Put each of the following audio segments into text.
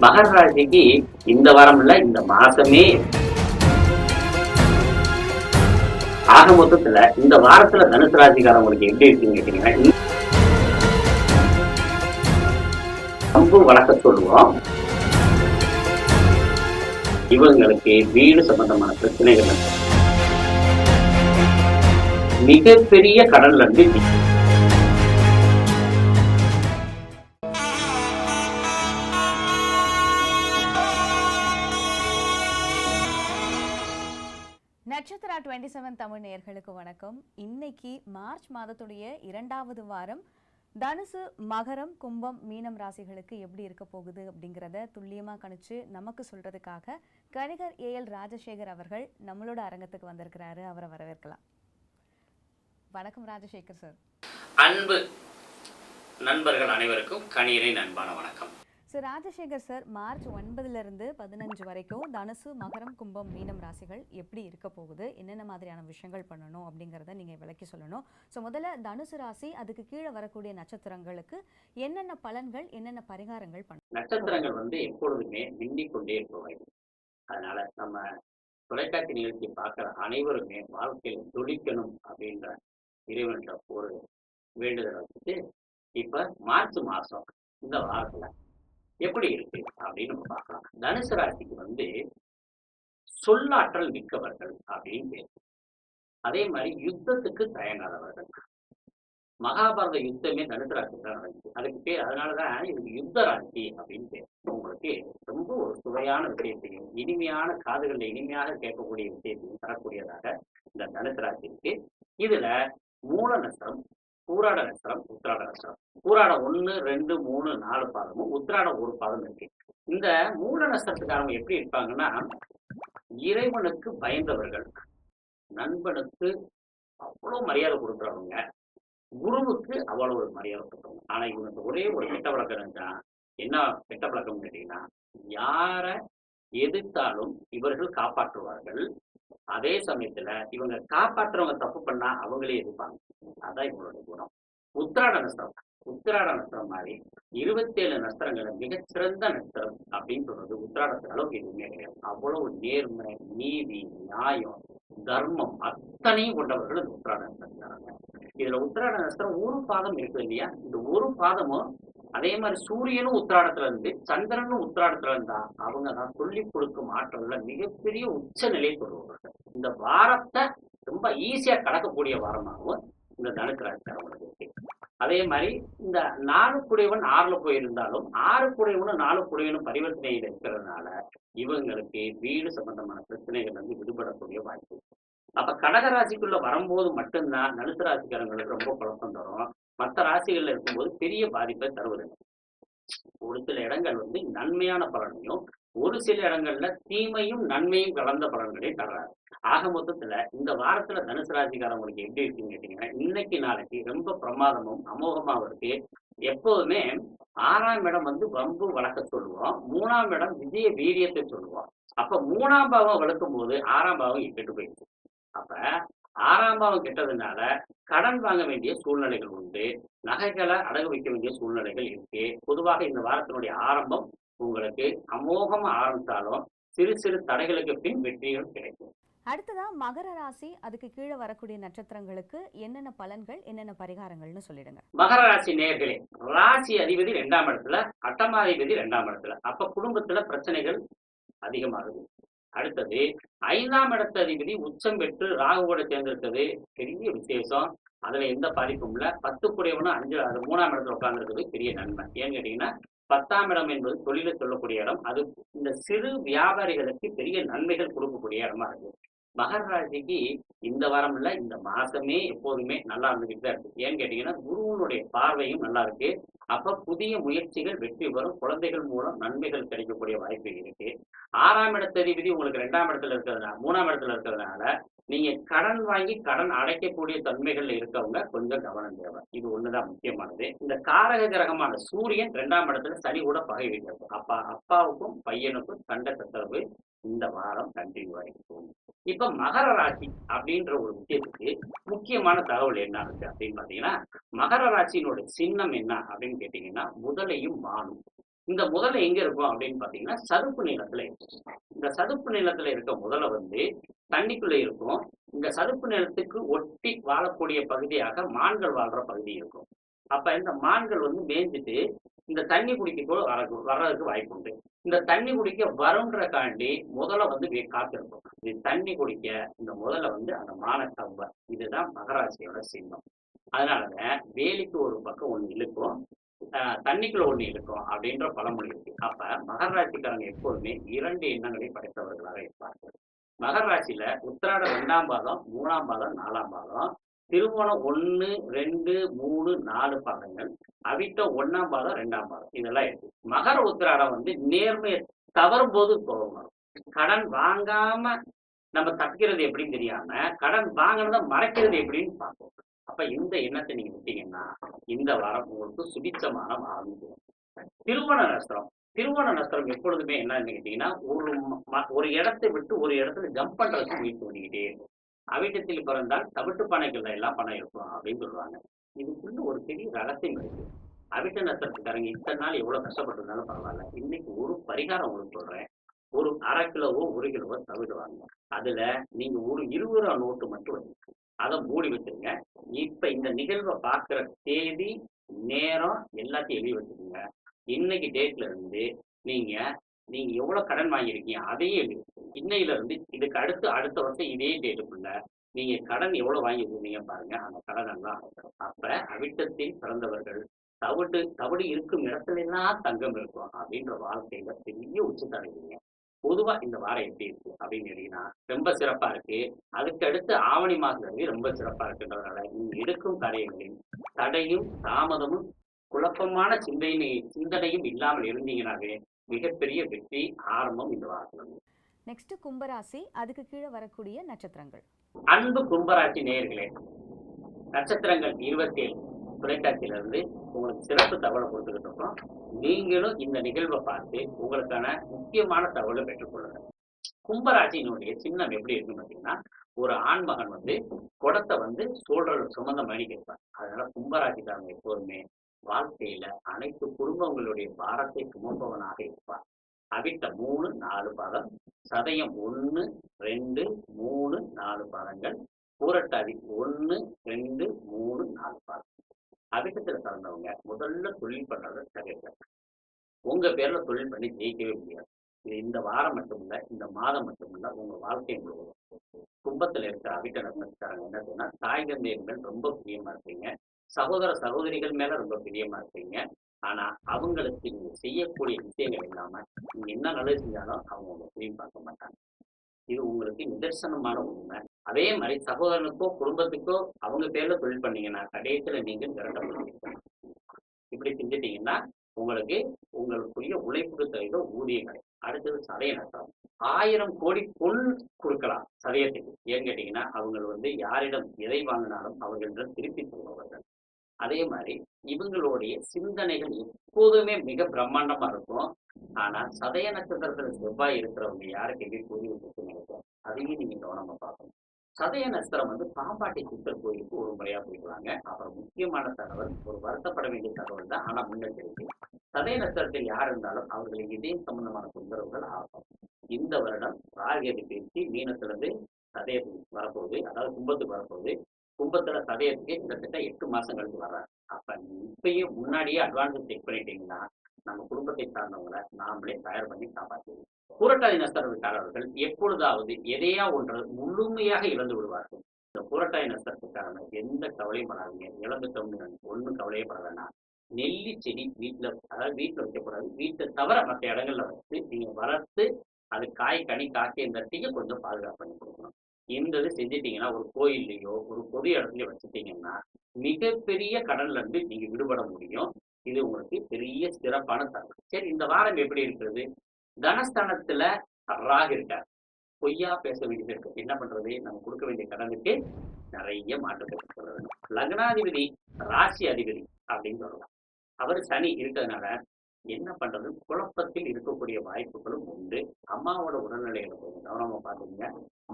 மகர ராசிக்கு இந்த வாரம் இல்ல, இந்த மாசமே ஆக மொத்தத்துல இந்த வாரத்துல தனுசு ராசிக்காரங்களுக்கு எப்படி இருக்குன்னு கேட்டீங்கன்னா, ரொம்ப வழக்க சொல்லுவோம். இவங்களுக்கு வீடு சம்பந்தமான பிரச்சனைகள், மிகப்பெரிய கடன்ல இருந்து நட்சத்திரா 27 தமிழ் நேயர்களுக்கு வணக்கம். இன்னைக்கு மார்ச் மாதத்துடைய 2வது வாரம் தனுசு, மகரம், கும்பம், மீனம் ராசிகளுக்கு எப்படி இருக்க போகுது அப்படிங்கிறத துல்லியமா கணிச்சு நமக்கு சொல்றதுக்காக கணிகர் ஏஎல் ராஜசேகர் அவர்கள் நம்மளோட அரங்கத்துக்கு வந்திருக்கிறாரு. அவரை வரவேற்கலாம். வணக்கம் ராஜசேகர் சார். அன்பு நண்பர்கள் அனைவருக்கும் கணியரின் அன்பான வணக்கம். ராஜசேகர் சார், மார்ச் 9 to 15 வரைக்கும் தனுசு, மகரம், கும்பம், மீனம் ராசிகள் எப்படி இருக்க போகுது, என்னென்ன மாதிரியான விஷயங்கள் பண்ணணும் அப்படிங்கிறத நீங்கள் விளக்கி சொல்லணும். ஸோ முதல்ல தனுசு ராசி, அதுக்கு கீழே வரக்கூடிய நட்சத்திரங்களுக்கு என்னென்ன பலன்கள், என்னென்ன பரிகாரங்கள் பண்ணணும்? நட்சத்திரங்கள் எப்பொழுதுமே மின்னிக் கொண்டே இருப்பவை. அதனால நம்ம தொலைக்காட்சி நிகழ்ச்சி பார்க்குற அனைவருமே வாழ்க்கையில் துடிக்கணும் அப்படின்ற இறைவன்கிட்ட ஒரு வேண்டுதலை வச்சுட்டு இப்போ மார்ச் மாதம் இந்த வாரத்தில் எப்படி இருக்கு அப்படின்னு நம்ம பார்க்கலாம். தனுசு ராசிக்கு சொல்லாற்றல் மிக்கவர்கள் அப்படின்னு பேர். அதே மாதிரி யுத்தத்துக்கு தயங்காதவர்கள். மகாபாரத யுத்தமே தனுசு ராசி தான் நடந்துச்சு. அதுக்கு பேர், அதனாலதான் இதுக்கு யுத்த ராசி அப்படின்னு பேர். உங்களுக்கு ரொம்ப ஒரு சுவையான விஷயத்தையும் இனிமையான காதுகளில் இனிமையாக கேட்கக்கூடிய விஷயத்தையும் தரக்கூடியதாக இந்த தனுசு ராசி இருக்கு. இதுல மூல நஷ்டம், பூராட நட்சத்திரம், உத்திராட நட்சத்திரம். பூராடம் 1, 2, 3, 4 பாதமும், உத்திராடம் 1 பாதம் இருக்கு. இந்த மூல நட்சத்திரத்துக்காரங்க எப்படி இருப்பாங்கன்னா, இறைவனுக்கு பயந்தவர்கள், நண்பனுக்கு அவ்வளவு மரியாதை கொடுக்குறவங்க, குருவுக்கு அவ்வளவு ஒரு மரியாதை கொடுக்குறவங்க. ஆனா இவனுக்கு ஒரே ஒரு கெட்ட பழக்கம் இருந்தா, என்ன கெட்ட பழக்கம் கேட்டீங்கன்னா, யார எதிர்த்தாலும் இவர்கள் காப்பாற்றுவார்கள். அதே சமயத்துல இவங்க காப்பாற்றுறவங்க தப்பு பண்ணா அவங்களே எதிர்ப்பாங்க. அதான் இவங்களோட குணம். உத்திராட நட்சத்திரம், உத்திராட நட்சத்திரம் மாதிரி 27 நட்சத்திரங்களை மிகச்சிறந்த நட்சத்திரம் அப்படின்னு சொல்றது உத்திராடத்தின் அளவுக்கு எதுவுமே கிடையாது. அவ்வளவு நேர்மை, நீதி, நியாயம், தர்மம் அத்தனையும் கொண்டவர்கள் இந்த உத்திராட நட்சத்திரம். இதுல உத்திராட நட்சத்திரம் ஒரு பாதம் இருக்குது இல்லையா, இந்த ஒரு பாதமும் அதே மாதிரி சூரியனும் உத்திராடத்துல இருந்து சந்திரனும் உத்திராடத்துல இருந்தா அவங்க தான் சொல்லிக் கொடுக்கும் ஆற்றல்ல மிகப்பெரிய உச்ச நிலையை சொல்லுவார்கள். இந்த வாரத்தை ரொம்ப ஈஸியா கடக்கக்கூடிய வாரமாகவும் இந்த தனுசு ராசிக்காரங்களுக்கு இருக்கு. அதே மாதிரி இந்த 4 குடைவன் 6ல போயிருந்தாலும் 6 குடைவனும் 4 குடைவனும் பரிவர்த்தனையில் இருக்கிறதுனால இவங்களுக்கு வீடு சம்பந்தமான பிரச்சனைகள் விடுபடக்கூடிய வாய்ப்பு. அப்ப கடகராசிக்குள்ள வரும்போது மட்டும்தான் தனுசு ராசிக்காரங்களுக்கு ரொம்ப குழப்பம் தரும். மற்ற ராசிகள்ல இருக்கும்போது பெரிய பாதிப்பை தருவதில்லை. ஒரு சில இடங்கள் நன்மையான பலனையும், ஒரு சில இடங்கள்ல தீமையும் நன்மையும் கலந்த பலன்களையும் தர்றாரு. ஆக மொத்தத்துல இந்த வாரத்துல தனுசு ராசிக்காரங்களுக்கு எப்படி இருக்குன்னு கேட்டீங்கன்னா, இன்னைக்கு நாளைக்கு ரொம்ப பிரமாதமும் அமோகமாவும் இருக்கு. எப்போதுமே 6ஆம் இடம் வம்பு வளர்க்க சொல்லுவோம், 3ஆம் இடம் விஜய வீரியத்தை சொல்லுவோம். அப்ப 3ஆம் பாவம் வளர்க்கும் போது 6ஆம் பாவம் கெட்டு போயிடுச்சு. அப்ப 6ஆம் பாவம் கெட்டதுனால கடன் வாங்க வேண்டிய சூழ்நிலைகள் உண்டு, நகைகளை அடகு வைக்க வேண்டிய சூழ்நிலைகள் இருக்கு. பொதுவாக இந்த வாரத்தினுடைய ஆரம்பம் உங்களுக்கு அமோகமா ஆரம்பித்தாலும் சிறு சிறு தடைகளுக்கு பின் வெற்றிகள் கிடைக்கும். அடுத்ததா மகர ராசி, அதுக்கு கீழே வரக்கூடிய நட்சத்திரங்களுக்கு என்னென்ன பலன்கள், என்னென்ன பரிகாரங்கள்னு சொல்லிடுங்க. மகர ராசி நேயர்களே, ராசி அதிபதி 2ஆம் இடத்துல, அட்டமாதிபதி 2ஆம் இடத்துல. அப்ப குடும்பத்துல பிரச்சனைகள் அதிகமாகுது. அடுத்தது 5ஆம் இடத்து அதிபதி உச்சம் பெற்று ராகுவோட சேர்ந்திருக்கிறது பெரிய விசேஷம். அதுல எந்த பாதிப்பும் இல்ல. 10 குடையவனும் 5 3ஆம் இடத்துல உட்கார்ந்துருக்கிறது பெரிய நன்மை. ஏன்னு கேட்டீங்கன்னா, 10ஆம் இடம் என்பது தொழிலை சொல்லக்கூடிய இடம். அது இந்த சிறு வியாபாரிகளுக்கு பெரிய நன்மைகள் கொடுக்கக்கூடிய இடமா இருக்கு. மகர ராசிக்கு இந்த வாரம் இல்ல, இந்த மாசமே எப்போதுமே நல்லா இருந்துகிட்டு தான் இருக்கு. ஏன்னு கேட்டீங்கன்னா, குருவனுடைய பார்வையும் நல்லா இருக்கு. அப்ப புதிய முயற்சிகள் வெற்றி பெறும், குழந்தைகள் மூலம் நன்மைகள் கிடைக்கக்கூடிய வாய்ப்பு இருக்கு. 6ஆம் இடத்து அதிபதி உங்களுக்கு 2ஆம் இடத்துல இருக்கிறதுனால, 3ஆம் இடத்துல இருக்கிறதுனால நீங்க கடன் வாங்கி கடன் அடைக்கக்கூடிய தன்மைகள்ல இருக்கவங்க கொஞ்சம் கவனம் தேவை. இது ஒண்ணுதான் முக்கியமானது. இந்த காரக கிரகமான சூரியன் 2ஆம் இடத்துல சனி கூட பகை வைக்கிறது. அப்பாவுக்கும் பையனுக்கும் சண்டை சச்சரவு இந்த வாரம் கண்டினியூ ஆகிருக்கும். இப்ப மகர ராசி அப்படின்ற ஒரு விஷயத்துக்கு முக்கியமான தகவல் என்ன இருக்கு அப்படின்னு பாத்தீங்கன்னா, மகர ராசியினோட சின்னம் என்ன அப்படின்னு கேட்டீங்கன்னா, முதலையும் மானும். இந்த முதலை எங்க இருக்கும் அப்படின்னு பாத்தீங்கன்னா சதுப்பு நிலத்துல இருக்கும். இந்த சதுப்பு நிலத்துல இருக்க முதலை வந்து தண்ணிக்குள்ள இருக்கும். இந்த சதுப்பு நிலத்துக்கு ஒட்டி வாழக்கூடிய பகுதியாக மான்கள் வாழ்ற பகுதி இருக்கும். அப்ப இந்த மான்கள் வந்து மேய்ஞ்சிட்டு இந்த தண்ணி குடிக்க வர்றதுக்கு வாய்ப்பு உண்டு. இந்த தண்ணி குடிக்க வரும்ன்றக்காண்டி முதலை வந்து காத்திருக்கும். இது தண்ணி குடிக்க இந்த முதலை வந்து அந்த மானை கவ்வ. இதுதான் மகராசியோட சின்னம். அதனாலதான் வேலிக்கு ஒரு பக்கம் ஒண்ணு இழுக்கும், தண்ணிக்குள்ள ஒண்ணு இழுக்கும் அப்படின்ற பழமொழி இருக்கு. அப்ப மகர ராசிக்காரங்க எப்போதுமே 2 எண்ணங்களை படைத்தவர்களாக இருப்பார்கள். மகர ராசியில உத்திராட 2ஆம் பாதம், 3ஆம் பாதம், 4ஆம் பாதம், திருவோணம் 1, 2, 3, 4 பாதங்கள், அவிட்டம் 1ஆம் பாதம், 2ஆம் பாதம், இதெல்லாம் இருக்கு. மகர உத்திராடம் வந்து நேர்மையை தவறும் போது கோபம் வரும். கடன் வாங்காம நம்ம தப்பிக்கிறது எப்படின்னு தெரியாம கடன் வாங்கினதை மறைக்கிறது எப்படின்னு பார்ப்போம். அப்ப இந்த எண்ணத்தை நீங்க விட்டீங்கன்னா இந்த வாரம் உங்களுக்கு சுபிச்சமான வாரம். திருவோண நட்சத்திரம். திருவோண நட்சத்திரம் எப்பொழுதுமே என்னன்னு கேட்டீங்கன்னா ஒரு இடத்தை விட்டு ஒரு இடத்துல ஜம்ப் பண்றதுக்கு முயற்சி பண்ணிக்கிட்டே இருக்கும். அவிட்டத்தில் பிறந்தால் தவிட்டு பனைகள் எல்லாம் பணம் இருக்கும் அப்படின்னு சொல்லுவாங்க. இதுக்குள்ள ஒரு பெரிய ரகசியம் இருக்கு. அவிட்ட நட்சத்திரத்துக்காரங்க இத்தனை நாள் எவ்வளவு கஷ்டப்பட்டிருந்தாலும் பரவாயில்ல, இன்னைக்கு ஒரு பரிகாரம் உங்களுக்கு சொல்றேன். ஒரு 1/2 கிலோவோ 1 கிலோவோ தவிடுவாங்க. அதுல நீங்க ஒரு 20 ரூபா நோட்டு மட்டும் வச்சுக்கோங்க. அதை மூடி வச்சிருங்க. இப்ப இந்த நிகழ்வை பார்க்கிற தேதி, நேரம் எல்லாத்தையும் எழுதி வச்சுக்கோங்க. இன்னைக்கு டேட்ல இருந்து நீங்க நீங்க எவ்வளவு கடன் வாங்கியிருக்கீங்க அதையும் எழுதி வச்சுக்கோங்க. இன்னையில இருந்து இதுக்கு அடுத்த வருஷம் இதே டேட்டுக்குள்ள நீங்க கடன் எவ்வளவு வாங்கி வச்சிருந்தீங்க பாருங்க. அந்த கடன் எல்லாம் அப்ப அவிட்டத்தில் பிறந்தவர்கள் தவிடு இருக்கும் இடத்துல எல்லாம் தங்கம் இருக்கும் அப்படின்ற வாழ்க்கையில பெரிய உச்சத்தடைவீங்க. பொதுவா இந்த வாரம் எப்படி இருக்கு அப்படின்னு கேட்டீங்கன்னா ரொம்ப சிறப்பா இருக்கு. அதுக்கு அடுத்து ஆவணி மாதம் ரொம்ப சிறப்பா இருக்குன்றதுனால நீங்க எடுக்கும் காரியங்களில் தடையும் தாமதமும் குழப்பமான சிந்தனையும் இல்லாமல் இருந்தீங்கன்னாவே மிகப்பெரிய வெற்றி ஆரம்பம் இந்த வாரத்துல. நெக்ஸ்ட் கும்பராசி, அதுக்கு கீழே வரக்கூடிய நட்சத்திரங்கள். அன்பு கும்பராசி நேயர்களே, நட்சத்திரங்கள் 27 தொலைக்காட்சியில இருந்து உங்களுக்கு சிறப்பு தகவலை கொடுத்துக்கிட்டு இருக்கோம். நீங்களும் இந்த நிகழ்வை பார்த்து உங்களுக்கான முக்கியமான தகவலை பெற்றுக்கொள்ளுங்க. கும்பராசியினுடைய சின்னம் எப்படி இருக்குன்னு பார்த்தீங்கன்னா, ஒரு ஆண்மகன் வந்து குடத்தை வந்து சுமந்த மணி கேட்பார். அதனால கும்பராசிக்காரங்க எப்போதுமே வாழ்க்கையில அனைத்து குடும்பங்களுடைய பாரத்தை சுமப்பவனாக இருப்பார். அவிட்ட 3, 4 பாதம், சதயம் 1, 2, 3, 4 பாதங்கள், பூரட்டாதி 1, 2, 3, 4 பாதம். அவிட்டத்துல பிறந்தவங்க முதல்ல தொழில் பண்றதை தவிர்க்க. உங்க பேர்ல தொழில் பண்ணி ஜெயிக்கவே முடியாது. இது இந்த வாரம் மட்டும் இல்ல, இந்த மாதம் மட்டும் இல்ல, உங்க வாழ்க்கை முழுவதும். கும்பத்துல இருக்கிற அவிட்ட நட்சத்திரக்காரங்க என்ன சொன்னா, தாய் தந்தையர்கள் ரொம்ப பிரியமா இருப்பீங்க. சகோதர சகோதரிகள் மேல ரொம்ப பிரியமா இருப்பீங்க. ஆனா அவங்களுக்கு நீங்க செய்யக்கூடிய விஷயங்கள் இல்லாம நீங்க என்ன நல்லது செஞ்சாலும் அவங்க உங்க பிரியம் பார்க்க மாட்டாங்க. இது உங்களுக்கு நிதர்சனமான உண்மை. அதே மாதிரி சகோதரனுக்கோ குடும்பத்துக்கோ அவங்க பேர்ல தொழில் பண்ணீங்கன்னா கடைசியில நீங்க விரட்டப்படுவீங்க. இப்படி செஞ்சுட்டீங்கன்னா உங்களுக்குரிய உழைப்புக்கு தகுந்த ஊதியம் கிடைக்கும். அடுத்தது சதய நட்சத்திரம். 1000 கோடி பொன் கொடுக்கலாம் சதயத்துக்கு. ஏன்னு கேட்டீங்கன்னா அவங்க வந்து யாரிடம் எதை வாங்கினாலும் அவர்களிடம் திருப்பி சொல்பவர்கள். அதே மாதிரி இவங்களுடைய சிந்தனைகள் எப்போதுமே மிக பிரம்மாண்டமா இருக்கும். ஆனா சதய நட்சத்திரத்துல செவ்வாய் இருக்கிறவங்க யாருக்கு எப்படி கூறி வச்சுன்னு நினைப்போம். அதையும் நீங்க கவனமா பார்க்கணும். சதய நட்சத்திரம் வந்து பாம்பாட்டி சித்தர் கோயிலுக்கு ஒரு முறையா போயிடுவாங்க. அப்புறம் முக்கியமான தகவல், ஒரு வருத்தப்பட வேண்டிய தகவல் தான், ஆனா முன்னெச்சரிக்கை. சதய நட்சத்திரத்தில் யார் இருந்தாலும் அவர்களின் இதயம் சம்பந்தமான தொந்தரவுகள் ஆகும். இந்த வருடம் ராகேது பேசி மீனத்திலிருந்து சதயத்துக்கு வரப்போகுது, அதாவது கும்பத்துக்கு வரப்போகுது. கும்பத்துல சதயத்துக்கு கிட்டத்தட்ட 8 மாசம் கழிச்சு வர்றாங்க. அப்ப இப்பயும் முன்னாடியே அட்வான்ஸ் செக் பண்ணிட்டீங்கன்னா நம்ம குடும்பத்தை சார்ந்தவங்களை நாமளே தயார் பண்ணி காப்பாற்றுவோம். புரட்டாதி நட்சத்திரக்காரர்கள் எப்பொழுதாவது எதையா ஒன்று முழுமையாக இழந்து விடுவார்கள். இந்த புரட்டாதி நட்சத்திரக்காரர்கள் எந்த கவலையும் படாதீங்க. இழந்துட்டோம்னு ஒன்றும் கவலையே பட வேண்டாம். நெல்லி செடி வீட்டுல, அதாவது வீட்டுல வைக்கக்கூடாது, வீட்டை தவிர மற்ற இடங்கள்ல வச்சு நீங்க வளர்த்து அது காய் கனி காய்ச்ச கொஞ்சம் பாதுகாப்பு பண்ணி கொடுக்கணும். இந்த இது செஞ்சிட்டீங்கன்னா ஒரு கோயில்லையோ ஒரு பொது இடத்துலயோ வச்சுட்டீங்கன்னா மிகப்பெரிய கடன்ல இருந்து நீங்க விடுபட முடியும். இது உங்களுக்கு பெரிய சிறப்பான தகவல். சரி, இந்த வாரம் எப்படி இருக்கிறது? தனஸ்தானத்துல ராகு இருக்கார். பொய்யா பேச வேண்டியது இருக்கு. என்ன பண்றது? நம்ம கொடுக்க வேண்டிய கடனுக்கு நிறைய மாற்றத்தை சொல்றது. லக்னாதிபதி ராசி அதிபதி அப்படின்னு சொல்லலாம். அவர் சனி இருக்கிறதுனால என்ன பண்றது, குழப்பத்தில் இருக்கக்கூடிய வாய்ப்புகளும் உண்டு. அம்மாவோட உடல்நிலைகளை கொஞ்சம் கவனமா பாத்துக்கீங்க.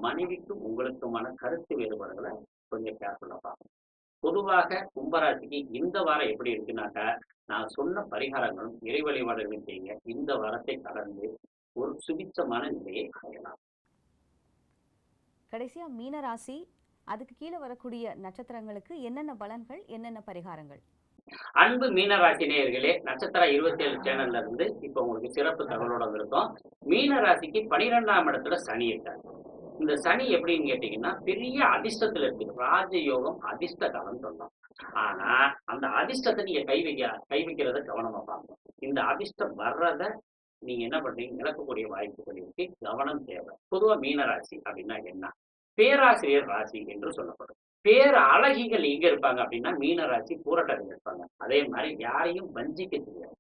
மனைவிக்கும் உங்களுக்குமான கருத்து வேறுபாடுகளை கொஞ்சம் கேர்ஃபுல்லா பார்க்கணும். பொதுவாக கும்பராசிக்கு இந்த வாரம் எப்படி இருக்குனாக்கா, நான் சொன்ன பரிகாரங்களும் இறை வழிபாடுகளும் செய்யுங்க. இந்த வாரத்தை கடந்து ஒரு சுபிட்சமான நிலையை அடையலாம். கடைசியா மீன ராசி, அதுக்கு கீழே வரக்கூடிய நட்சத்திரங்களுக்கு என்னென்ன பலன்கள், என்னென்ன பரிகாரங்கள்? அன்பு மீனராசி நேயர்களே, நட்சத்திர 27 சேனல்ல இருந்து இப்ப உங்களுக்கு சிறப்பு தகவலோட வந்திருக்கோம். மீன ராசிக்கு 12ஆம் இடத்துல சனி இருக்காங்க. இந்த சனி எப்படின்னு கேட்டீங்கன்னா, பெரிய அதிர்ஷ்டத்துல இருக்குது. ராஜயோகம் அதிர்ஷ்ட காலம் சொல்லலாம். ஆனா அந்த அதிர்ஷ்டத்தை நீங்க கை வைக்கிறத கவனமா பார்க்கணும். இந்த அதிர்ஷ்டம் வர்றத நீங்க என்ன பண்றீங்க, இழக்கக்கூடிய வாய்ப்புகள் இருக்கு. கவனம் தேவை. பொதுவா மீனராசி அப்படின்னா என்ன? பேராசிரியர் ராசி என்று சொல்லப்படும். பேர் அழகிகள் எங்க இருப்பாங்க அப்படின்னா மீனராசி பூரட்டாதியில் இருப்பாங்க. அதே மாதிரி யாரையும் வஞ்சிக்க தெரியாது.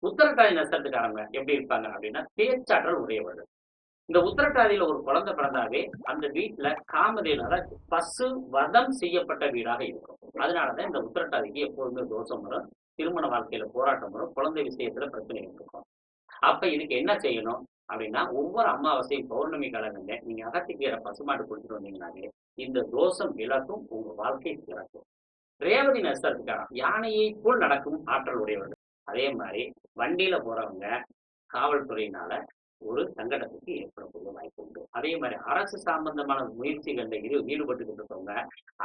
உத்திரட்டாதி நட்சத்திரக்காரங்க எப்படி இருப்பாங்க அப்படின்னா பேச்சாற்றல் உடையவர்கள். இந்த உத்திரட்டாதியில ஒரு குழந்தை பிறந்தாவே அந்த வீட்டுல காமதேனால பசு வதம் செய்யப்பட்ட வீடாக இருக்கும். அதனாலதான் இந்த உத்திரட்டாதிக்கு எப்போதுமே தோஷம் வரும், திருமண வாழ்க்கையில போராட்டம் வரும், குழந்தை விஷயத்துல பிரச்சனை இருக்கும். அப்ப இதுக்கு என்ன செய்யணும் அப்படின்னா, ஒவ்வொரு அமாவாசையும் பௌர்ணமி காலங்கள்ல நீங்க அகத்திக்கீரை பசுமாட்டு கொடுத்துட்டு வந்தீங்கன்னாலே இந்த தோஷம் விலகும், உங்க வாழ்க்கை சிறக்கும். ரேவதி நட்சத்திரத்துக்காரன் யானையை போல் நடக்கும் ஆற்றல் உடையவர்கள். அதே மாதிரி வண்டியில போறவங்க காவல்துறையினால ஒரு சங்கடத்துக்கு ஏற்படக்கூடிய வாய்ப்பு உண்டு. அதே மாதிரி அரசு சம்பந்தமான முயற்சிகள்ல ஈடுபட்டு இருக்கவங்க,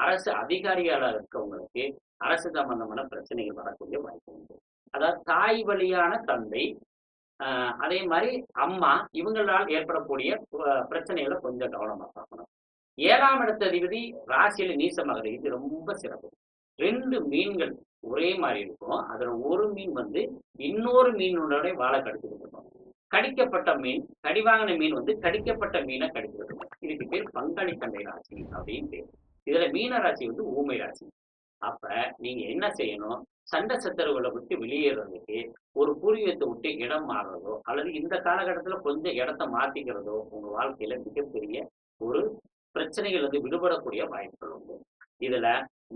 அரசு அதிகாரிகளாக இருக்கவங்களுக்கு அரசு சம்பந்தமான பிரச்சனைகள் வரக்கூடிய வாய்ப்பு உண்டு. அதாவது தாய் வழியான தந்தை, அதே மாதிரி அம்மா, இவங்களால் ஏற்படக்கூடிய பிரச்சனைகளை கொஞ்சம் கவனமா பார்க்கணும். 7ஆம் இடத்த அதிபதி ராசியில நீசமாக, இது ரொம்ப சிறப்பு. 2 மீன்கள் ஒரே மாதிரி இருக்கும். அதுல ஒரு மீன் இன்னொரு மீனோட வாழை கடிச்சுக்கிட்டு இருக்கும். கடிக்கப்பட்ட மீன், கடிவாங்கின மீன் கடிக்கப்பட்ட மீனை கடிச்சுக்கிட்டு இருக்கும். இதுக்கு பேர் பங்காளி சண்டை ராசி அப்படின்னு பேர். இதுல மீன ராசி ஊமை ராசி. அப்ப நீங்க என்ன செய்யணும், சண்டை சச்சரவுகளை விட்டு வெளியேறதுக்கு ஒரு பூர்வீகத்தை விட்டு இடம் மாறுறதோ அல்லது இந்த காலகட்டத்துல கொஞ்சம் இடத்த மாத்திக்கிறதோ உங்க வாழ்க்கையில மிகப்பெரிய ஒரு பிரச்சனைகள் விடுபடக்கூடிய வாய்ப்புகள் உண்டு. இதுல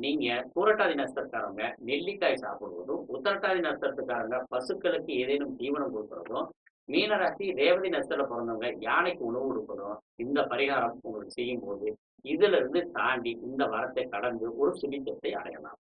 நீங்க பூரட்டாதி நட்சத்திரக்காரங்க நெல்லிக்காய் சாப்பிடுவதும், உத்திரட்டாதி நட்சத்திரக்காரங்க பசுக்களுக்கு ஏதேனும் தீவனம் கொடுக்கறதும், மீனராசி ரேவதி நட்சத்திரத்துல பிறந்தவங்க யானைக்கு உணவு கொடுப்பதும் இந்த பரிகாரம் உங்களுக்கு செய்யும் போது இதுல இருந்து தாண்டி இந்த வாரத்தை கடந்து ஒரு சுபிட்சத்தை அடையலாம்.